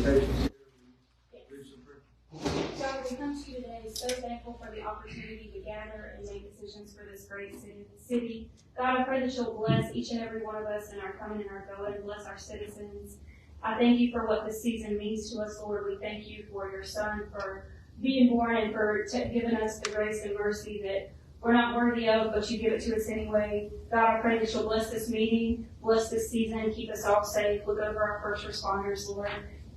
invitation. Father, we come to you today so thankful for the opportunity to gather and make decisions for this great city. God, I pray that you'll bless each and every one of us in our coming and our going, and bless our citizens. I thank you for what this season means to us, Lord. We thank you for your Son, for being born, and for giving us the grace and mercy that we're not worthy of, but you give it to us anyway. God, I pray that you'll bless this meeting, bless this season, keep us all safe, look over our first responders, Lord.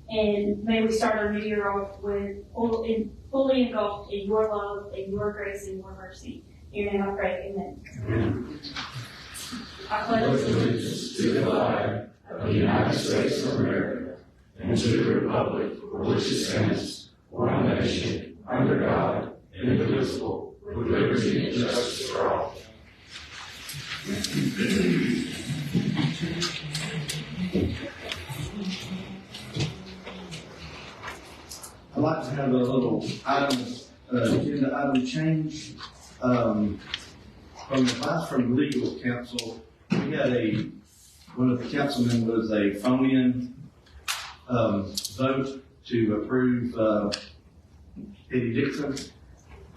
And may we start our new year off with fully engulfed in your love and your grace and your mercy. In your name I pray, amen. Amen. I pledge allegiance to the flag of the United States of America and to the republic for which it stands, one nation, under God, indivisible, with liberty and justice for all. I'd like to have a little agenda item change. From advice from legal counsel, we had one of the councilmen was a phone-in vote to approve Eddie Dixon.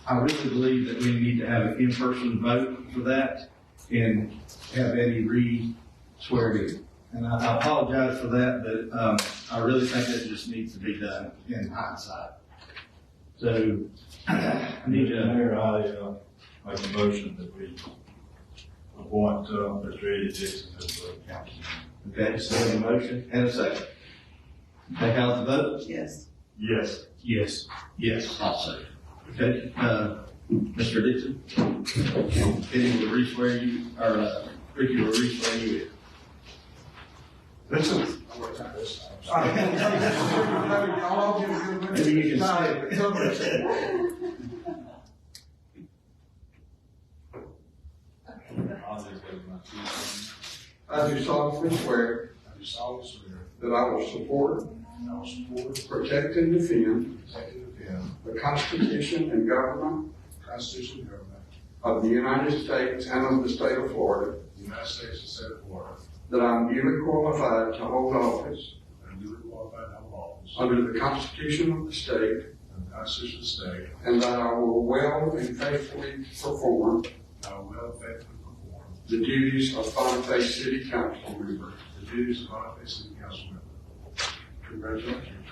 I really believe that we need to have an in-person vote for that and have Eddie re-sweared in. And I apologize for that, but I really think that just needs to be done in hindsight. So I need to. Mayor, I make a motion that we appoint Mr. Eddie Dixon as the councilman. Okay, so we have a motion and a second. Take out the vote? Yes. Yes. Yes. Yes, I'll say. Okay, Mr. Dixon, Eddie will re-swear you, or Ricky will re-swear you in. Listen. Maybe you can say I do solemnly swear I do solemnly swear that I will support, that I will support, protect, and defend protect, and defend the Constitution and government the Constitution and government of the United States and of the state of Florida, of the United States and state of Florida, that I am duly qualified to hold office and am duly qualified to hold office under the Constitution of the state, and the Constitution of the state, and that I will well and faithfully perform and I will well and faithfully perform the duties of Bonifay City Council member. the duties of Bonifay City Council member. Congratulations.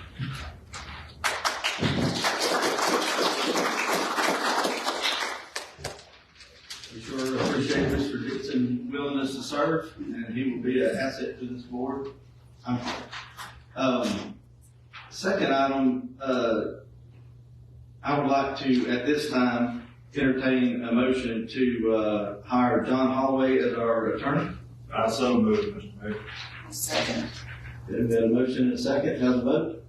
We sure appreciate Mr. Dixon's willingness to serve, and he will be an asset to this board. Second item, I would like to, at this time, entertain a motion to hire John Holloway as our attorney. I so move, Mr. Mayor. Second. There's been a motion and a second. Have a vote?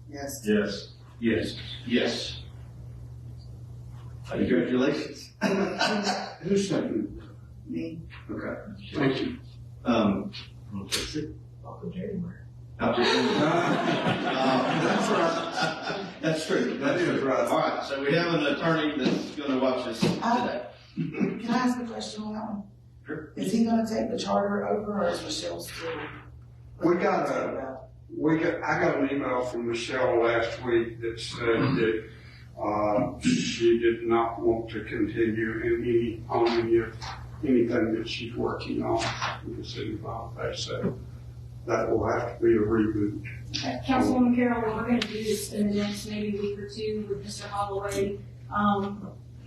Yes. Yes. Yes. Yes. Congratulations. Who's second? Me. Okay. Thank you. Welcome January. That's right. That's true. That is right. All right. So we have an attorney that's going to watch us today. Can I ask a question on that one? Sure. Is he going to take the charter over, or is Michelle still? I got an email from Michelle last week that said that she did not want to continue anything that she's working on in the city of Bonifay. So that will have to be a reboot. Councilwoman Carroll, what we're going to do is in the next maybe week or two with Mr. Holloway,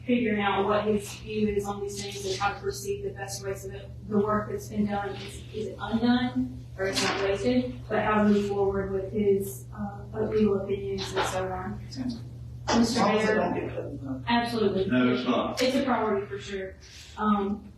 figuring out what his view is on these things and how to proceed the best ways of it. The work that's been done, is it undone or it's not wasted, but how to move forward with his legal opinions and so on. Mr. Mayor, absolutely. No, it's not. It's a priority for sure.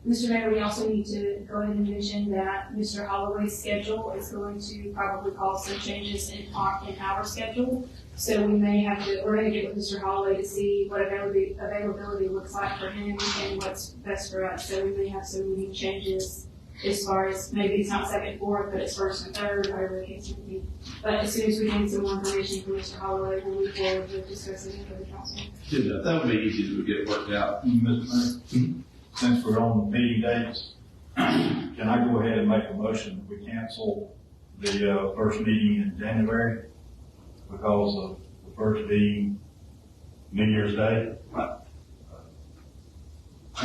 Mr. Mayor, we also need to go ahead and mention that Mr. Holloway's schedule is going to probably cause some changes in our schedule. So we may have to, we're going to get with Mr. Holloway to see what availability looks like for him and what's best for us. So we may have some unique changes as far as maybe it's not second, fourth, but it's first and third, whatever the case may be. But as soon as we get some more information from Mr. Holloway, we'll move forward with discussing it with the council. That would be easy to get it worked out. Mr. Mayor, since we're on the meeting dates, can I go ahead and make a motion that we cancel the first meeting in January because of the first being New Year's Day. I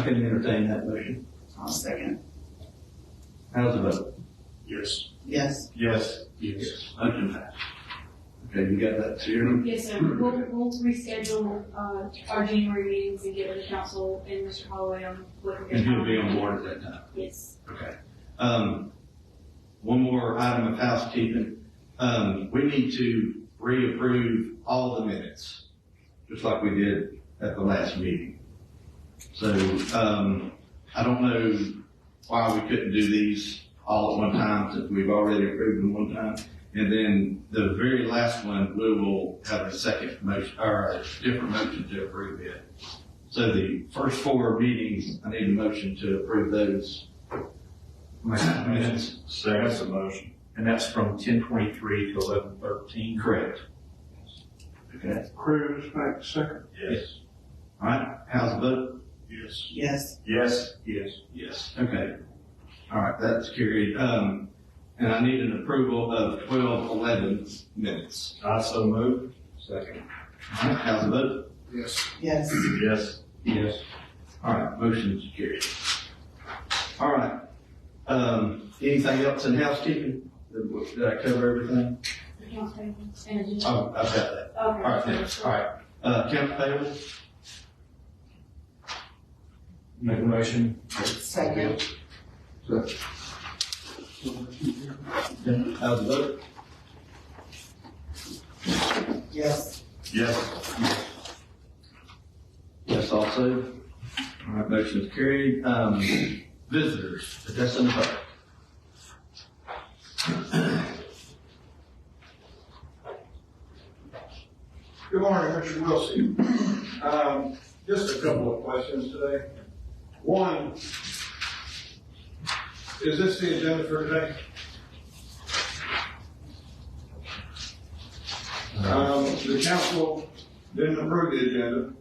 can entertain that motion. I'll second. How's the vote? Yes. Yes. Yes. Yes. Motion passed. Okay, you got that, Sharon? Yes, sir. We'll reschedule, our January meetings and get with the council and Mr. Holloway on what we're And he'll be going on board at that time. Yes. Okay. One more item of housekeeping. We need to reapprove all the minutes, just like we did at the last meeting. So, I don't know why we couldn't do these all at one time, since we've already approved them one time. And then the very last one, we will have a second motion, or a different motion to approve it. So the first 4 meetings, I need a motion to approve those minutes. Second the motion. And that's from 10:23 to 11:13. Correct. Okay. Cruz, make second. Yes. All right. How's the vote? Yes. Yes. Yes. Yes. Yes. Okay. All right. That's carried. And I need an approval of 12:11 minutes. I so move. Second. All right. How's the vote? Yes. Yes. Yes. Yes. All right. Motion's carried. All right. Anything else in housekeeping? Did I cover everything? Accounts payable and agenda. Oh, I've got that. Okay. All right. Thanks. All right. Accounts payable? Make a motion. Second. How's the vote? Yes. Yes. Yes, also. All right, motion is carried. Visitors, addressing the public. Good morning, Mr. Wilson. Just a couple of questions today. One, is this the agenda for today? The council didn't approve the agenda,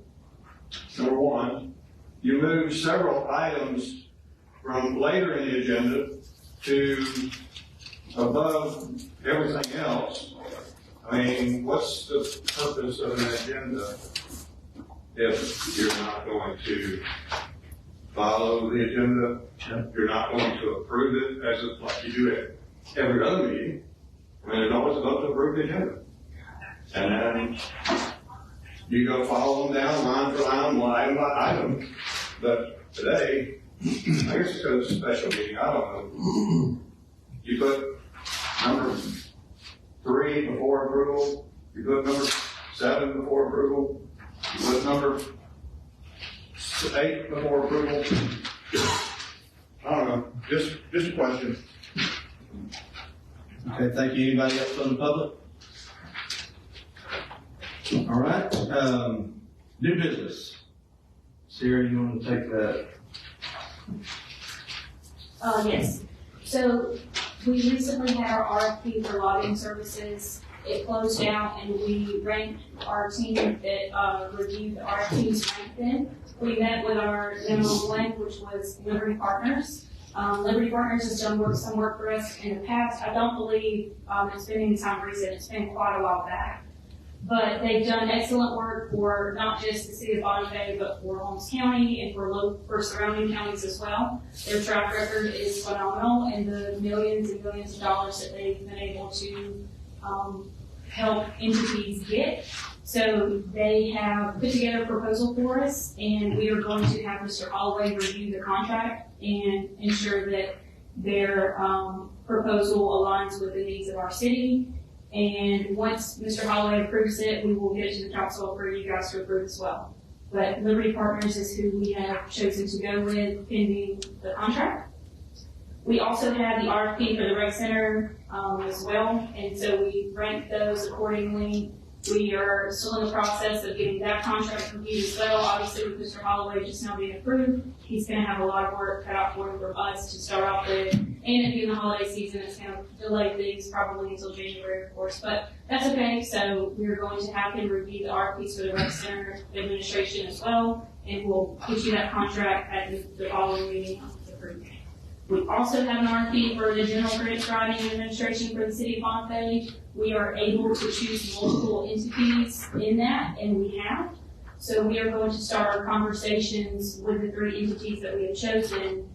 number one. You moved several items from later in the agenda to above everything else. I mean, what's the purpose of an agenda if you're not going to follow the agenda? You're not going to approve it as if like you do at every other meeting. I mean, there's always a vote to approve the agenda. And then you go follow them down line for line, line by item. But today, I guess it's because it's a special meeting, I don't know. You put number 3 before approval, you put number 7 before approval, you put number 8 before approval. I don't know, just a question. Okay, thank you. Anybody else from the public? All right, new business. Sarah, you want to take that? Yes. So we recently had our RFP for lobbying services. It closed out and we ranked our team that reviewed the RFPs, ranked them. We met with our number 1, which was Liberty Partners. Liberty Partners has done some work for us in the past. I don't believe it's been any time recent. It's been quite a while back. But they've done excellent work for not just the city of Bonifay, but for Holmes County and for surrounding counties as well. Their track record is phenomenal, and the millions and millions of dollars that they've been able to help entities get. So they have put together a proposal for us, and we are going to have Mr. Holloway review the contract and ensure that their proposal aligns with the needs of our city. And once Mr. Holloway approves it, we will get it to the council for you guys to approve as well. But Liberty Partners is who we have chosen to go with pending the contract. We also had the RFP for the rec center as well, and so we ranked those accordingly. We are still in the process of getting that contract reviewed as well. Obviously, with Mr. Holloway just now being approved, he's going to have a lot of work cut out for him from us to start off with. And it being the holiday season, it's going to delay things probably until January, of course. But that's okay. So we're going to have him review the RFPs for the rec center administration as well, and we'll get you that contract at the following meeting approved. We also have an RFP for the general grants writing and administration for the city of Bonifay. We are able to choose multiple entities in that, and we have. So we are going to start our conversations with the 3 entities that we have chosen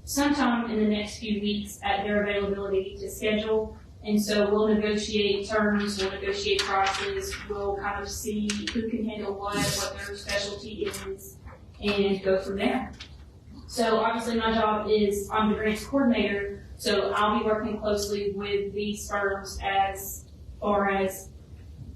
sometime in the next few weeks at their availability to schedule. And so we'll negotiate terms, we'll negotiate prices, we'll kind of see who can handle what their specialty is, and go from there. So obviously my job is, I'm the grants coordinator, so I'll be working closely with these firms as far as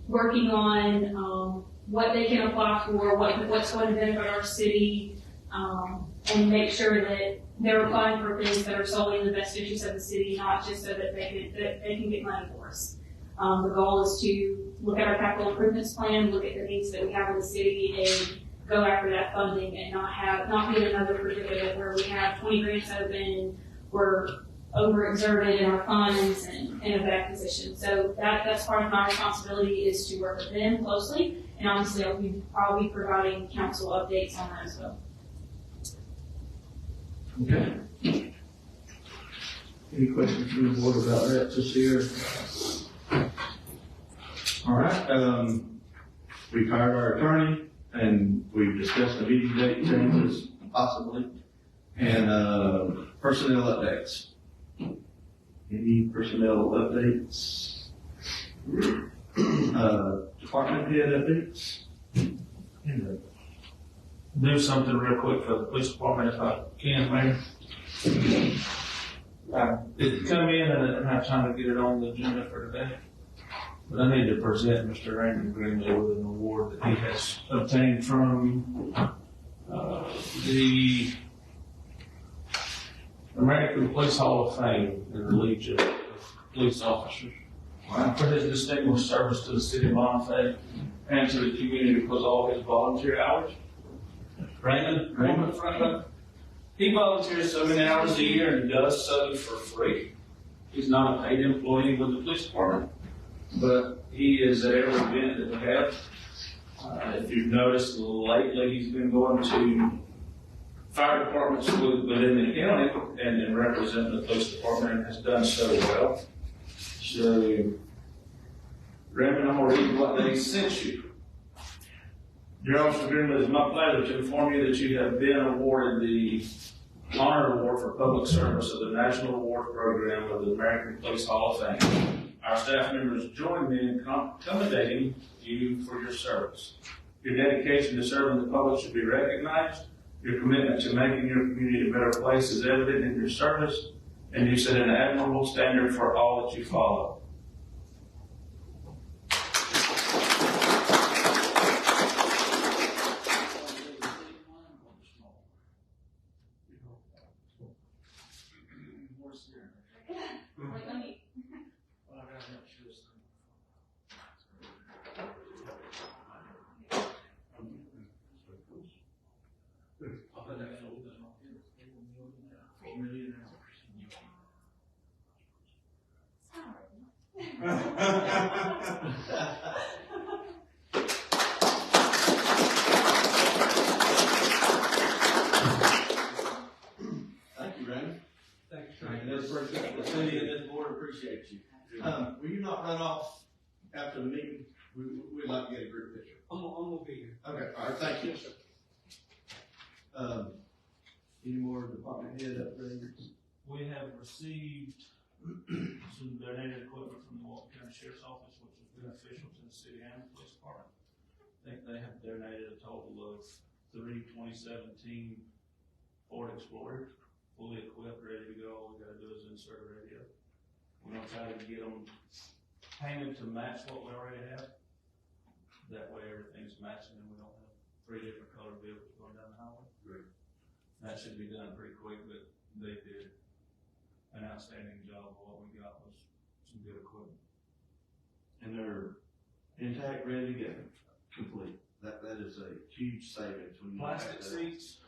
working on what they can apply for, what's going to benefit our city, and make sure that they're applying for things that are solely in the best interest of the city, not just so that they can get money for us. The goal is to look at our capital improvements plan, look at the needs that we have in the city, and go after that funding and not be in another predicament where we have 20 grants open, we're overexerted in our funds and in a bad position. So that's part of my responsibility, is to work with them closely, and obviously I'll be providing council updates on that as well. Okay. Any questions from the board about that this year? All right, we've hired our attorney, and we've discussed the meeting date changes possibly, and personnel updates. Any personnel updates? Department head updates? Do something real quick for the police department if I can, Mayor. It come in and I didn't have time to get it on the agenda for today. But I need to present Mr. Randy Greenlee with an award that he has obtained from the American Police Hall of Fame and the Legion of Police Officers. For his distinguished service to the city of Bonifay and to the community because all his volunteer hours. Raymond, he volunteers so many hours a year and does so for free. He's not a paid employee with the police department, but he is at every event that we have. If you've noticed lately, he's been going to fire departments within the county and then representing the police department, and has done so well. So, Raymond, I'm going to read what they sent you. Dear Officer Greenlee, it's my pleasure to inform you that you have been awarded the Honor Award for Public Service of the National Award Program of the American Police Hall of Fame. Our staff members join me in accommodating you for your service. Your dedication to serving the public should be recognized. Your commitment to making your community a better place is evident in your service, and you set an admirable standard for all that you follow. Thank you, Randy. Thank you. The city and this board appreciate you. Will you not run off after the meeting? We'd like to get a group picture. I'm gonna be here. Okay, all right, thank you. Any more department head upgrades? We have received some donated equipment from the Walton County Sheriff's Office, which is beneficial to the city and the police department. I think they have donated a total of 3 2017 Ford Explorers, fully equipped, ready to go. All we gotta do is insert a radio. We're gonna try to get them painted to match what we already have. That way everything's matching and we don't have 3 different colored vehicles going down the highway. Great. That should be done pretty quick, but they did an outstanding job. What we got was some good equipment. And they're intact, ready to go, complete. That is a huge savings when you. Plastic seats,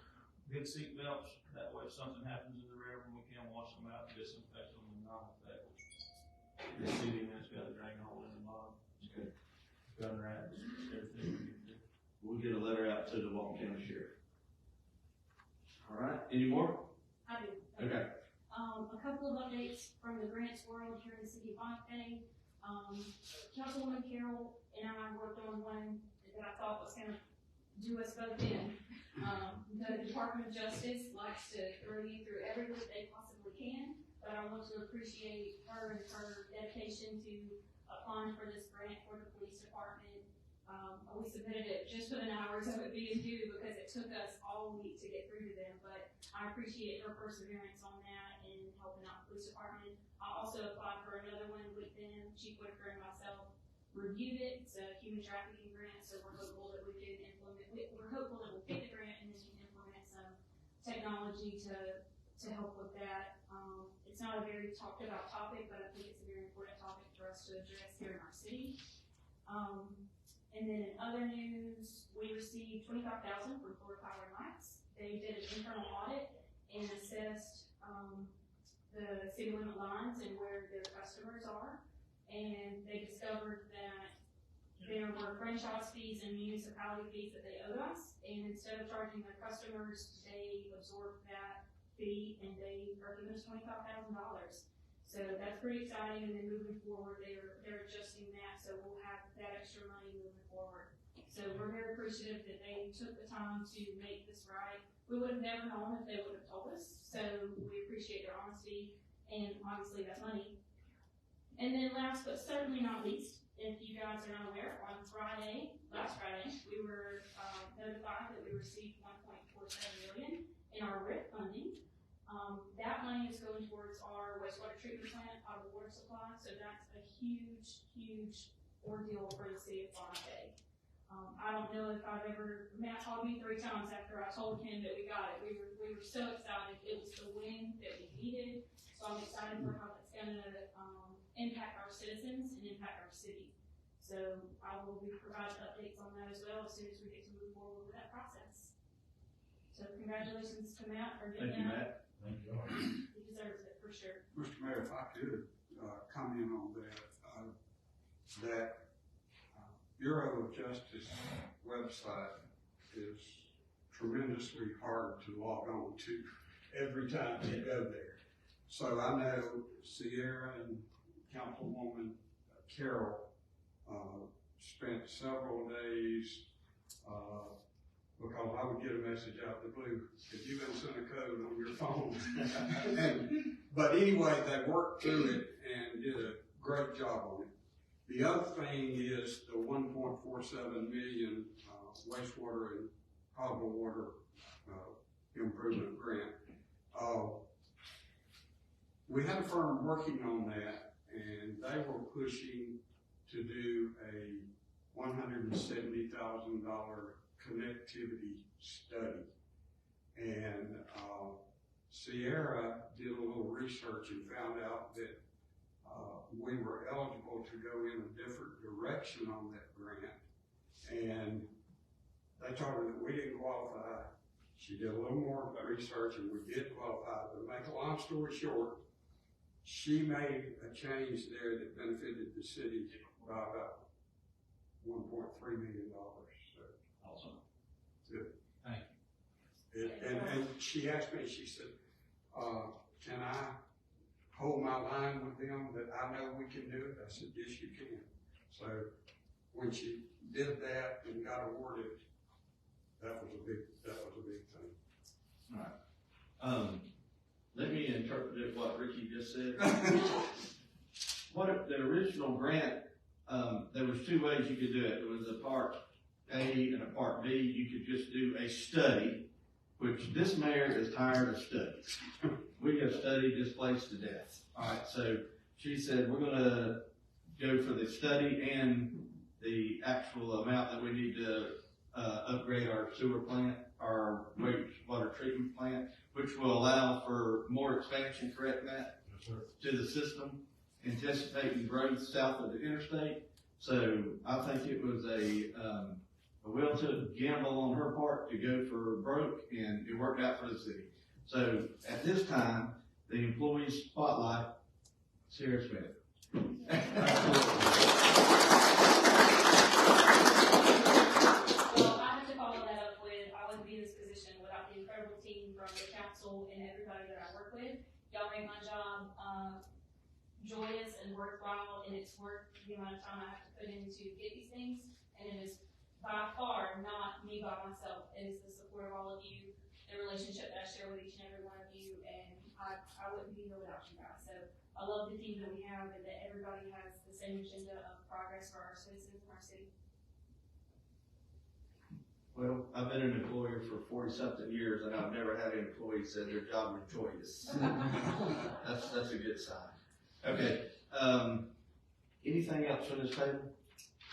good seat belts. That way if something happens in the river, we can wash them out, disinfect them, and not affect the seating. It's got a drain hole in the bottom. Okay. Gun racks, everything we need to do. We'll get a letter out to the Walton County Sheriff. All right, any more? I do. Okay. A couple of updates from the grants world here in the city of Bonifay. Councilwoman Carol and I worked on one that I thought was gonna do us both in. The Department of Justice likes to throw you through every loop they possibly can, but I want to appreciate her and her dedication to applying for this grant for the police department. We submitted it just within hours of it being due because it took us all week to get through to them, but I appreciate her perseverance on that and helping out the police department. I also applied for another one with them. Chief Whitaker and myself reviewed it. It's a human trafficking grant, so we're hopeful that we can implement, we're hopeful that we'll get the grant and then we can implement some technology to help with that. It's not a very talked about topic, but I think it's a very important topic for us to address here in our city. And then in other news, we received $25,000 from Florida Power and Lights. They did an internal audit and assessed the city limit lines and where their customers are. And they discovered that there were franchise fees and municipality fees that they owed us. And instead of charging their customers, they absorbed that fee and they are giving us $25,000. So that's pretty exciting, and then moving forward, they're adjusting that, so we'll have that extra money moving forward. So we're very appreciative that they took the time to make this right. We would have never known if they would have told us, so we appreciate their honesty, and obviously that's money. And then last but certainly not least, if you guys are not aware, on last Friday, we were notified that we received $1.47 million in our RIP funding. That money is going towards our wastewater treatment plant, potable water supply, so that's a huge, huge ordeal for the city of Bonifay. I don't know if Matt called me 3 times after I told him that we got it. We were so excited. It was the win that we needed, so I'm excited for how it's going to impact our citizens and impact our city. So I will be providing updates on that as well as soon as we get to move forward with that process. So congratulations to Matt for getting that. Thank you, Matt. Thank you. He deserves it for sure. Mr. Mayor, if I could comment on that Bureau of Justice website is tremendously hard to log on to every time you go there. So I know Sierra and Councilwoman Carol spent several days because I would get a message out of the blue, if you didn't send a code on your phone. But anyway, they worked through it and did a great job on it. The other thing is the $1.47 million wastewater and potable water improvement grant. We had a firm working on that, and they were pushing to do a $170,000 connectivity study. And Sierra did a little research and found out that we were eligible to go in a different direction on that grant. And they told her that we didn't qualify. She did a little more research and we did qualify. But to make a long story short, she made a change there that benefited the city by about $1.3 million. So, Awesome. good. Thank you. And she asked me, she said, can I hold my line with them that I know we can do it? I said, yes, you can. So when she did that and got awarded, that was a big thing. All right. Let me interpret what Ricky just said. What if the original grant, there was 2 ways you could do it. There was a part A and a part B. You could just do a study, which this mayor is tired of studies. We have studied this place to death. All right, so she said we're going to go for the study and the actual amount that we need to upgrade our sewer plant, our wastewater treatment plant, which will allow for more expansion, correct, Matt? Yes, sir. To the system, anticipating growth south of the interstate. So I think it was a well-took gamble on her part to go for broke, and it worked out for the city. So at this time, the employee spotlight, Sarah Smith. Well, I have to follow that up with, I wouldn't be in this position without the incredible team from the council and everybody that I work with. the amount of time I have to put in to get these things, and it is by far not me by myself. It is the support of all of you, the relationship that I share with each and every one of you, and I wouldn't be here without you guys. So I love the team that we have and that everybody has the same agenda of progress for our citizens and our city. Well, I've been an employer for 40-something years, and I've never had an employee say their job was joyous. That's a good sign. Okay, anything else from this table?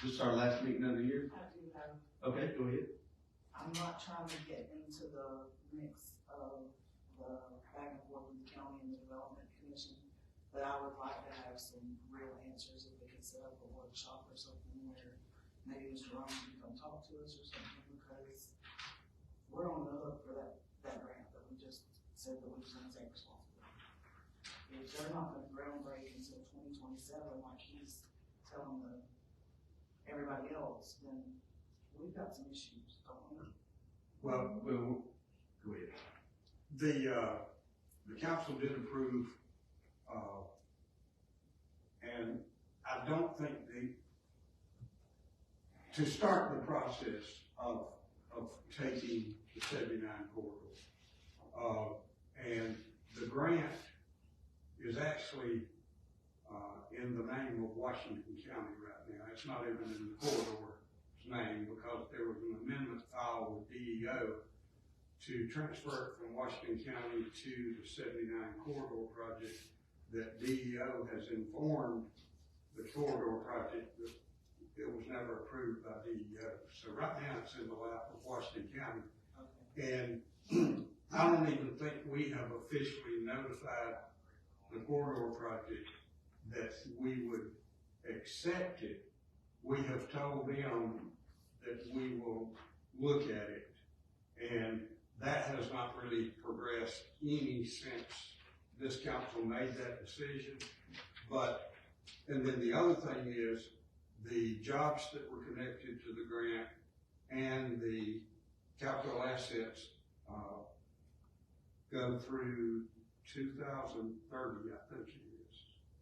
This is our last meeting of the year? I do have, Okay, go ahead. I'm not trying to get into the mix of the back and forth with the county and the development commission, but I would like to have some real answers if we could set up a workshop or something where maybe Mr. Ryan can come talk to us or something, because we're on the hook for that grant that we just said that we was gonna take responsibility. If they're not gonna ground break until 2027, like he's telling everybody else, then we've got some issues, don't we? Well, Go ahead. the council did approve, and I don't think to start the process of taking the 79 corridor, and the grant is actually, in the name of Washington County right now. It's not even in the corridor's name, because there was an amendment filed with DEO to transfer it from Washington County to the 79 corridor project, that DEO has informed the corridor project that it was never approved by DEO. So right now it's in the lap of Washington County. Okay. And I don't even think we have officially notified the corridor project that we would accept it. We have told them that we will look at it. And that has not really progressed any since this council made that decision. And then the other thing is, the jobs that were connected to the grant and the capital assets go through 2030, I think it is.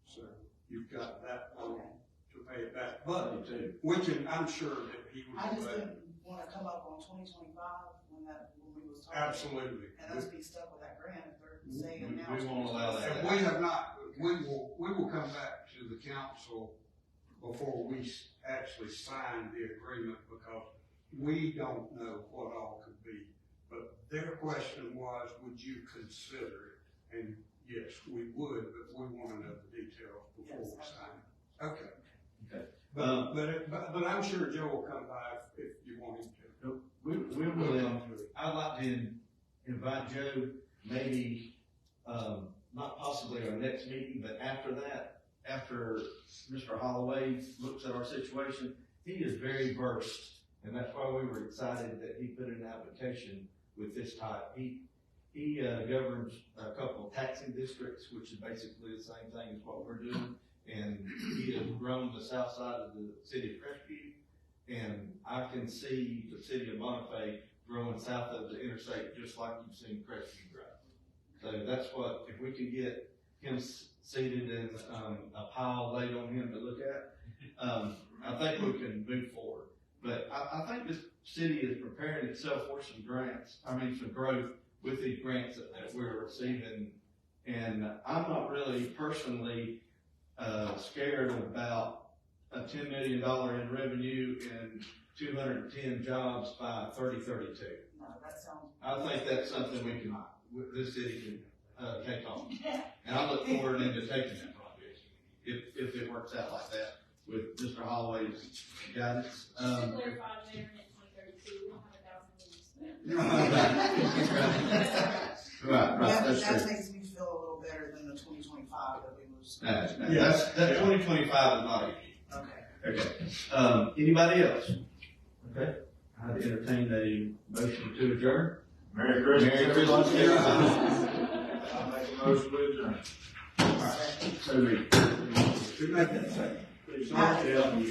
So you've got that long to pay it back. But, which I'm sure that he would. I just didn't wanna come up on 2025 when we was talking. Absolutely. And us be stuck with that grant if they're saying now. We won't allow that. And we have not, we will come back to the council before we actually sign the agreement, because we don't know what all could be. But their question was, would you consider it? And yes, we would, but we want to know the details before we sign it. Okay. Okay. But I'm sure Joe will come by if you want him to. We will, I'd like to invite Joe, maybe, not possibly our next meeting, but after that, after Mr. Holloway looks at our situation, he is very versed, and that's why we were excited that he put in an application with this type. He governs a couple of taxing districts, which is basically the same thing as what we're doing, and he has grown the south side of the city of Crestview, and I can see the city of Bonifay growing south of the interstate just like you've seen Crestview grow. So that's what, if we can get him seated and a pile laid on him to look at, I think we can move forward. But I think this city is preparing itself for some growth with these grants that we're receiving. And I'm not really personally scared about a $10 million in revenue and 210 jobs by 2032. No, that sounds. I think that's something this city can take on. And I look forward into taking that project, if it works out like that with Mr. Holloway's guidance. Just to clarify, Mayor, in 2032, we don't have $1,000 spent. Right, that's That true. makes me feel a little better than the 2025 that we was. That 2025 is not easy. Okay. Okay. Anybody else? Okay. I'd entertain a motion to adjourn. Merry Christmas. Merry Christmas, everybody. I make a motion to adjourn. So moved. Who made that second? Please, Lord, help me.